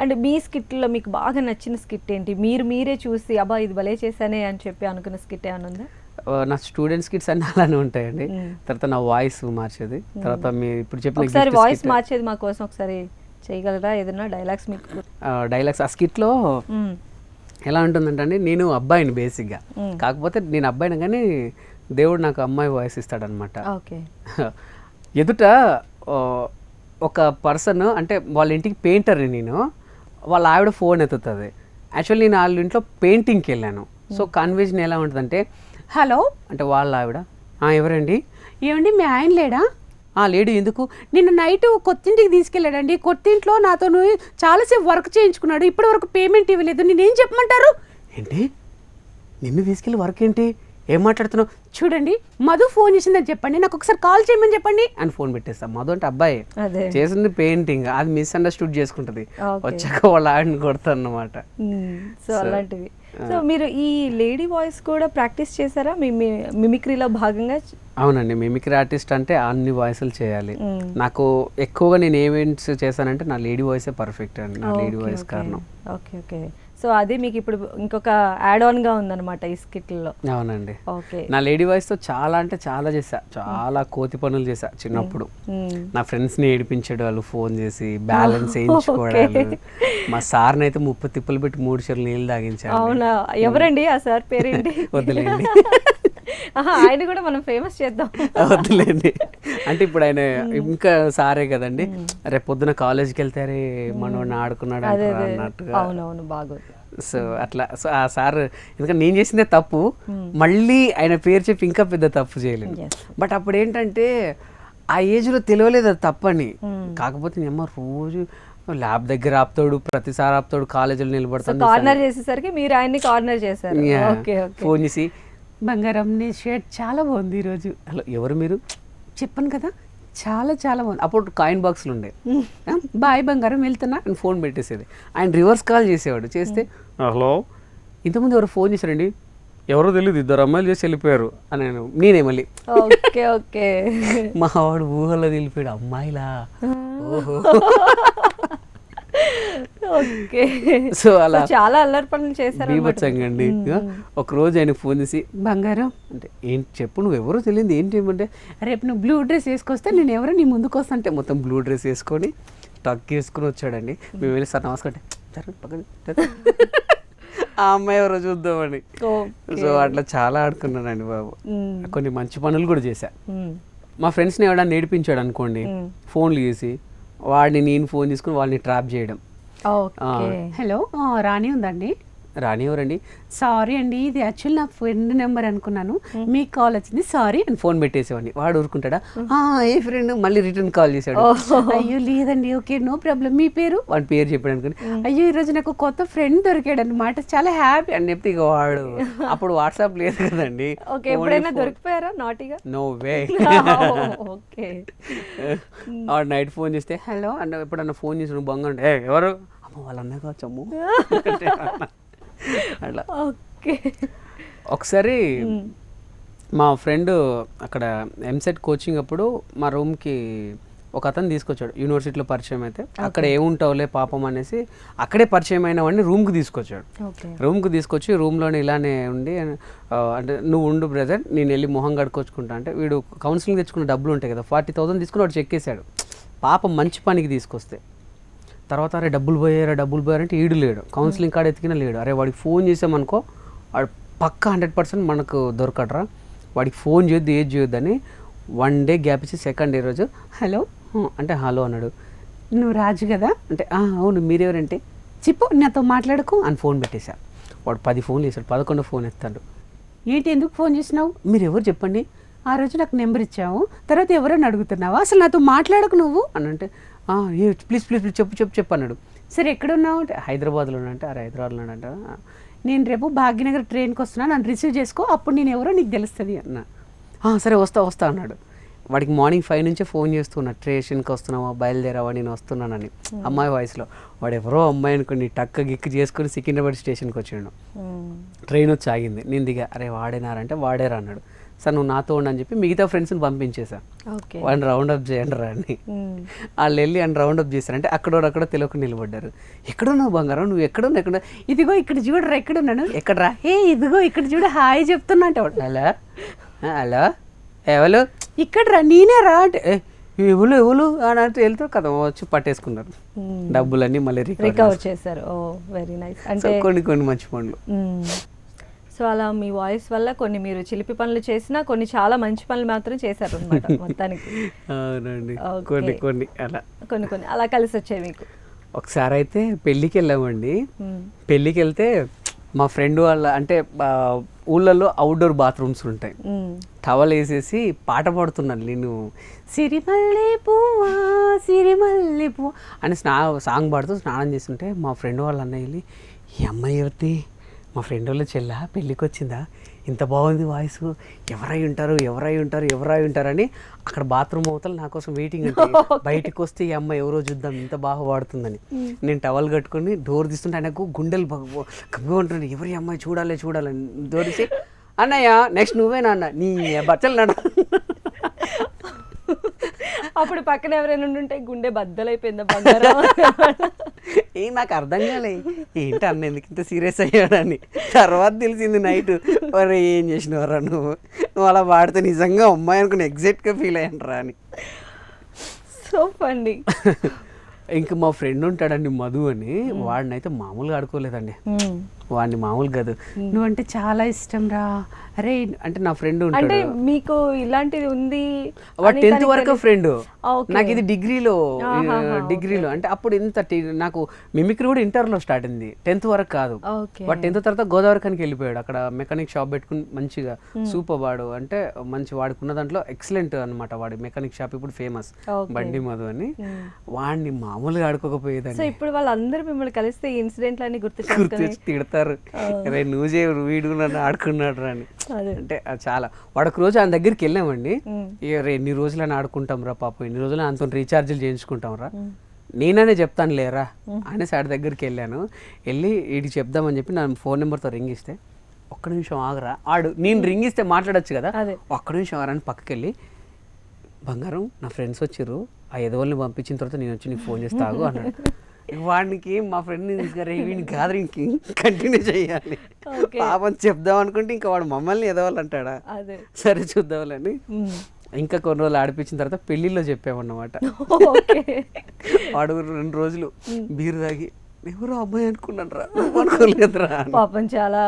అంటే మీ స్కిట్‌లో మీకు బాగా నచ్చిన స్కిట్ ఏంటి? మీరే చూసి అబ్బా! ఇది భలే చేశానే అని చెప్పి అనుకున్న స్కిట్ ఏమన్నా ఉందా? నా స్టూడెంట్స్ కిట్స్ అన్నీ అలానే ఉంటాయండి. తర్వాత నా వాయిస్ మార్చేది. తర్వాత మీరు ఇప్పుడు చెప్పిన ఒకసారి గిఫ్ట్ వాయిస్ స్కిట్ మార్చేది మా కోసం ఒకసారి చేయగలరా? ఏదైనా డైలాగ్స్ మీకు డైలాగ్స్ ఆ స్కిట్‌లో ఎలా ఉంటుందంటే అండి, నేను అబ్బాయిని బేసిక్‌గా. కాకపోతే నేను అబ్బాయిని కానీ దేవుడు నాకు అమ్మాయి వాయిస్ ఇస్తాడనమాట. ఓకే. ఎదుట ఒక పర్సన్ అంటే వాళ్ళ ఇంటికి పెయింటర్ని నేను. వాళ్ళ ఆవిడ ఫోన్ ఎత్తుతుంది. యాక్చువల్లీ నేను వాళ్ళ ఇంట్లో పెయింటింగ్కి వెళ్ళాను. సో కన్వర్జేషన్ ఎలా ఉంటుందంటే, హలో అంటే వాళ్ళ ఆవిడ, ఎవరండి? ఏమండి మీ ఆయన లేడా? లేడు. ఎందుకు? నిన్న నైట్ కొత్తింటికి తీసుకెళ్ళాడండి. కొత్తింట్లో నాతో చాలాసేపు వర్క్ చేయించుకున్నాడు. ఇప్పటి వరకు పేమెంట్ ఇవ్వలేదు. నేనేం చెప్పమంటారు? ఏంటి, నిన్ను తీసుకెళ్ళి వర్క్ ఏంటి? ఏం మాట్లాడుతున్నావు? చూడండి, మధు ఫోన్ చేసిందని చెప్పండి, నాకు ఒకసారి కాల్ చేయమని చెప్పండి అని ఫోన్ పెట్టేస్తాం. మధు అంటే అబ్బాయి, చేసింది పెయింటింగ్, అది మిస్అండర్స్టూడ్ చేసుకుంటుంది. వచ్చాక వాళ్ళ ఆడిని కొడతాను అన్నమాట. సో అలాంటివి. సో మీరు ఈ లేడీ వాయిస్ కూడా ప్రాక్టీస్ చేశారా మిమిక్రీలో భాగంగా? అవునండి, మిమిక్రీ ఆర్టిస్ట్ అంటే అన్ని వాయిస్లు చేయాలి. నాకు ఎక్కువగా నేను ఈవెంట్స్ చేశానంటే నా లేడీ వాయిసే పర్ఫెక్ట్ అండి. నా లేడీ వాయిస్ కారణం. Okay okay. సో అదే మీకు ఇప్పుడు ఇంకొక యాడ్ ఆన్ గా ఉందన్నమాట ఈ స్కిట్లో. అవునండి. ఓకే. నా లేడీ వాయిస్ తో చాలా అంటే చాలా చేశా. చాలా కోతి పనులు చేశా చిన్నప్పుడు. నా ఫ్రెండ్స్ ని ఏడిపించాడు వాళ్ళు ఫోన్ చేసి, బ్యాలెన్స్ వేయించుకోవడాలు. మా సార్ని అయితే 30 తిప్పలు పెట్టి 3 చెరువులు నీళ్ళు తాగించాడు. అవునా? ఎవరండి ఆ సార్ పేరేంటి? వద్దులేండి, ఆయన కూడా మనం ఫేమస్ చేద్దాం. వద్దులేండి. అంటే ఇప్పుడు ఆయన ఇంకా సారే కదండి. రేపు పొద్దున కాలేజ్కి వెళ్తారే మనోడిని ఆడుకున్నాడు అన్నట్టుగా. అవునవును, బాగోదు. సో అట్లా. సో ఆ సార్, ఎందుకంటే నేను చేసిందే తప్పు, మళ్ళీ ఆయన పేరు చెప్పి ఇంకా పెద్ద తప్పు చేయలేదు. బట్ అప్పుడు ఏంటంటే ఆ ఏజ్లో తెలియలేదు అది తప్పని. కాకపోతే నేను రోజు ల్యాబ్ దగ్గర ఆపుతాడు, ప్రతిసారి ఆపుతాడు, కాలేజీలో నిలబడతాడు. కార్నర్ చేసేసరికి మీరు ఆయన్ని కార్నర్ చేశారు. ఫోన్ చేసి, బంగారం నీ షర్ట్ చాలా బాగుంది ఈరోజు. హలో, ఎవరు మీరు? చెప్పాను కదా, చాలా చాలా బాగుంది. అప్పుడు కాయిన్ బాక్స్లు ఉండే. బాయ్ బంగారం, వెళ్తున్నా అని ఫోన్ పెట్టేసేది. ఆయన రివర్స్ కాల్ చేసేవాడు. చేస్తే, హలో, ఇంతకుముందు ఎవరు ఫోన్ చేశారండి? ఎవరో తెలియదు, 2 అమ్మాయిలు చేసి వెళ్ళిపోయారు అని. నేనే మళ్ళీ ఓకే ఓకే. మా వాడు ఊహలో వెళ్ళిపోయాడు, అమ్మాయిలా. ఓహో. ఓకే. సో అలా చాలా అల్లరి పనులు చేశారు. బీభత్సంగండి. ఒక రోజు ఆయన ఫోన్ చేసి, బంగారం అంటే ఏంటి చెప్పు, నువ్వు ఎవరో తెలియదు ఏంటి ఏమంటే, రేపు నువ్వు బ్లూ డ్రెస్ వేసుకొస్తే నేను ఎవరో నీ ముందుకు వస్తా అంటే మొత్తం బ్లూ డ్రెస్ వేసుకొని టక్ వేసుకుని వచ్చాడండి. మేము వెళ్ళి సార్ నమస్కారం ఆ అమ్మాయి ఎవరో చూద్దామని. సో అట్లా చాలా ఆడుకున్నానండి బాబు. కొన్ని మంచి పనులు కూడా చేశా. మా ఫ్రెండ్స్ని ఎవడన్నా నేర్పించాడు అనుకోండి, ఫోన్లు చేసి వాడిని నేను ఫోన్ తీసుకుని వాళ్ళని ట్రాప్ చేయడం. హలో, రాణి ఉందండి? రాణి ఎవరండి? సారీ అండి, ఇది యాక్చువల్ నా ఫ్రెండ్ నెంబర్ అనుకున్నాను, మీకు కాల్ వచ్చింది, సారీ అని ఫోన్ పెట్టేసేవాడిని. వాడు ఊరుకుంటాడా, ఏ ఫ్రెండ్, మళ్ళీ రిటర్న్ కాల్ చేశాడు. అయ్యో లేదండి, ఓకే నో ప్రాబ్లం, మీ పేరు? వాడి పేరు చెప్పాడు అనుకుని, అయ్యో ఈరోజు నాకు కొత్త ఫ్రెండ్ దొరికాడు అనమాట, చాలా హ్యాపీ అని చెప్తే, ఇక వాడు అప్పుడు వాట్సాప్ లేదు కదండి. దొరికిపోయారా నాటిగా? No way. వాడు నైట్ ఫోన్ చేస్తే హలో అంటే ఎప్పుడన్నా ఫోన్ చేసి నువ్వు బంగ అంటే, ఎవరు? అమ్మ వాళ్ళ అన్న కావచ్చు, అమ్ము అట్లా. ఓకే. ఒకసారి మా ఫ్రెండ్ అక్కడ ఎంసెట్ కోచింగ్ అప్పుడు మా రూమ్కి ఒక అతను తీసుకొచ్చాడు, యూనివర్సిటీలో పరిచయం అయితే. అక్కడ ఏముంటావులే పాపం అనేసి అక్కడే పరిచయం అయిన వాడిని రూమ్కి తీసుకొచ్చాడు. రూమ్కి తీసుకొచ్చి రూమ్లోనే ఇలానే ఉండి, అంటే నువ్వు ఉండు బ్రదర్, నేను వెళ్ళి మొహం కడుక్కొచ్చుకుంటా అంటే, వీడు కౌన్సిలింగ్ తెచ్చుకున్న డబ్బులు ఉంటాయి కదా, 40,000 తీసుకుని వాడు చెక్కేశాడు. పాపం మంచి పనికి తీసుకొస్తే తర్వాత అరే డబ్బులు పోయారంటే ఈడు లేడు, కౌన్సిలింగ్ కార్డు ఎత్తికినా లేడు. అరే వాడికి ఫోన్ చేసామనుకో వాడు పక్కా 100% మనకు దొరకడరా, వాడికి ఫోన్ చేయొద్దు ఏది చేయొద్దని 1 డే గ్యాప్ ఇచ్చి సెకండ్ డే రోజు హలో అంటే హలో అన్నాడు. నువ్వు రాజు కదా అంటే, అవును, మీరెవరంటే, చెప్పు నాతో మాట్లాడుకో అని ఫోన్ పెట్టేశా. వాడు 10 ఫోన్లు చేశాడు, 11 ఫోన్ ఎత్తాడు. ఏంటి ఎందుకు ఫోన్ చేసినావు, మీరు ఎవరు చెప్పండి, ఆ రోజు నాకు నెంబర్ ఇచ్చావు, తర్వాత ఎవరైనా అడుగుతున్నావా, అసలు నాతో మాట్లాడకు నువ్వు అని అంటే, ప్లీజ్ ప్లీజ్ ప్లీజ్ చెప్పు అన్నాడు. సరే ఎక్కడున్నావు అంటే, హైదరాబాద్లో అంటే, హైదరాబాద్లో అంట, నేను రేపు భాగ్యనగర్ ట్రైన్కి వస్తున్నా, నన్ను రిసీవ్ చేసుకో, అప్పుడు నేను ఎవరో నీకు తెలుస్తుంది అన్న. సరే వస్తా అన్నాడు. వాడికి మార్నింగ్ 5 నుంచే ఫోన్ చేస్తున్నా, స్టేషన్కి వస్తున్నావా, బయలుదేరావా, నేను వస్తున్నానని అమ్మాయి వాయిస్లో. వాడు ఎవరో అమ్మాయి అనుకోండి టక్క గిక్కు చేసుకుని సికింద్రాబాద్ స్టేషన్కి వచ్చాడు. ట్రైన్ వచ్చి ఆగింది, నేను దిగా, అరే వాడేనారంటే వాడేరా అన్నాడు. సార్ నువ్వు నాతో ఉండు అని చెప్పి మిగతా ఫ్రెండ్స్ని పంపించేసా, ఓకే. వాడిని రౌండప్ చేయండి రా అని. వాళ్ళు వెళ్ళి అని రౌండప్ చేశారు. అంటే అక్కడ తెలియకుండా నిలబడ్డారు. ఎక్కడున్నావు బంగారం, నువ్వు ఎక్కడ ఇదిగో ఇక్కడ చూడరా, ఎక్కడున్నాను, ఎక్కడరా, ఇదిగో ఇక్కడ చూడ హాయ్ చెప్తున్నా అంటే అలా అలా ఎవరు ఇక్కడ రా, నేనే రా అంటే ఎవరు అని అంటే వెళ్తారు కదా, వచ్చి పట్టేసుకున్నారు డబ్బులన్నీ, మళ్ళీ రికవర్ చేశారు. ఓ వెరీ నైస్. అంటే కొన్ని మంచి పనులు. సో అలా మీ వాయిస్ వల్ల కొన్ని మీరు చిలిపి పనులు చేసినా కొన్ని చాలా మంచి పనులు మాత్రం చేశారు అనమాట మొత్తానికి. అవునండి, Okay. కొన్ని అలా కొన్ని అలా కలిసి వచ్చాయి మీకు. ఒకసారి అయితే పెళ్ళికి వెళ్ళామండి. పెళ్ళికి వెళ్తే మా ఫ్రెండ్ వాళ్ళ అంటే ఊళ్ళల్లో అవుట్డోర్ బాత్రూమ్స్ ఉంటాయి. టవల్ వేసేసి పాట పాడుతున్నాను నేను, సిరిమల్లె పువ్వా సిరిమల్లె పువ్వా అని సాంగ్ పాడుతూ స్నానం చేస్తుంటే మా ఫ్రెండ్ వాళ్ళ అన్నయ్య వెళ్ళి, ఈ అమ్మాయి ఎవరిది, మా ఫ్రెండ్ వాళ్ళ చెల్ల పెళ్ళికి వచ్చిందా, ఇంత బాగుంది వాయిస్, ఎవరై ఉంటారు అని అక్కడ బాత్రూమ్ అవతల నా కోసం వెయిటింగ్ అంటే బయటకు వస్తే ఈ అమ్మాయి ఎవరో చూద్దాం ఇంత బాగా పాడుతుందని. నేను టవల్ కట్టుకొని డోర్ తీస్తుంటే ఆయనకు గుండెలు కమ్మిగా ఉంటుండే, ఎవరి అమ్మాయి చూడాలని దోరిసి, అన్నయ్య నెక్స్ట్ నువ్వేనా అన్న, నీ బచ్చలు నన్ను. అప్పుడు పక్కన ఎవరైనా ఉంటే గుండె బద్దలైపోయిందా బంగారం. నాకు అర్థం కాలే ఏంటి అన్న ఎందుకు ఇంత సీరియస్ అయ్యాడని. తర్వాత తెలిసింది నైట్, మరి ఏం చేసినవరా నువ్వు అలా పాడితే నిజంగా అమ్మాయి అనుకుని ఎగ్జాక్ట్గా ఫీల్ అయ్యాను రా అని. So funny. ఇంకా మా ఫ్రెండ్ ఉంటాడండి మధు అని, వాడినైతే మామూలుగా ఆడుకోలేదండి. వాడిని మామూలు కాదు, నువ్వంటే చాలా ఇష్టం రా అరే అంటే నా ఫ్రెండ్ అంటే ఉంటాడు. మీకు ఇలాంటిది ఉంది వాడు 10th వరకు ఫ్రెండ్, Okay. నాకు ఇది డిగ్రీలో అంటే అప్పుడు ఇంత నాకు మిమిక్రీ కూడా ఇంటర్లో స్టార్ట్ అయింది, 10th వరకు కాదు. Okay. వాడు 10th తర్వాత గోదావరికానికి వెళ్ళిపోయాడు, అక్కడ మెకానిక్ షాప్ పెట్టుకుని మంచిగా సూపర్ వాడు, అంటే మంచి వాడుకున్న దాంట్లో ఎక్సలెంట్ అనమాట. వాడి మెకానిక్ షాప్ ఇప్పుడు ఫేమస్, Okay. బండి మధు అని. వాడిని మామూలుగా ఆడుకోకపోయేదాన్ని. సో ఇప్పుడు వాళ్ళందరూ మిమ్మల్ని కలిస్తే ఈ ఇన్సిడెంట్లన్నీ గుర్తు గుర్తొచ్చి తిడతారు, రే నువ్వు చేయవు వీడు నన్ను ఆడుకున్నాడు రా అని. అంటే చాలా వాడొక రోజు ఆయన దగ్గరికి వెళ్ళామండి, రే ఎన్ని రోజులని ఆడుకుంటాం రా పాపం, ఎన్ని రోజులు అంత రీఛార్జ్లు చేయించుకుంటాం రా, నేననే చెప్తాను లేరా అనేసి ఆడి దగ్గరికి వెళ్ళాను. వెళ్ళి వీడికి చెప్దామని చెప్పి నా ఫోన్ నెంబర్తో రింగ్ ఇస్తే, ఒక్క నిమిషం ఆగరా ఆడు, నేను రింగ్ ఇస్తే మాట్లాడచ్చు కదా, ఒక్క నిమిషం ఆగరా అని పక్కకి వెళ్ళి, బంగారం నా ఫ్రెండ్స్ వచ్చారు, ఆ ఎదవల్ని పంపించిన తర్వాత నేను వచ్చి నీకు ఫోన్ చేస్తాగు అన్నాడు. వాడికి మా ఫ్రెండ్ వీడిని గ్యాదరింగ్ కంటిన్యూ చేయాలి, పాపం చెప్దాం అనుకుంటే ఇంకా వాడు మమ్మల్ని ఎదవాలంటాడా, సరే చూద్దామని ఇంకా కొన్ని రోజులు ఆడిపించిన తర్వాత పెళ్లిలో చెప్పామన్నమాట. వాడు 2 రోజులు బీరు తాగి ఎవరో అమ్మాయి అనుకున్నాను రా, అనుకోలేదురా పాపం చాలా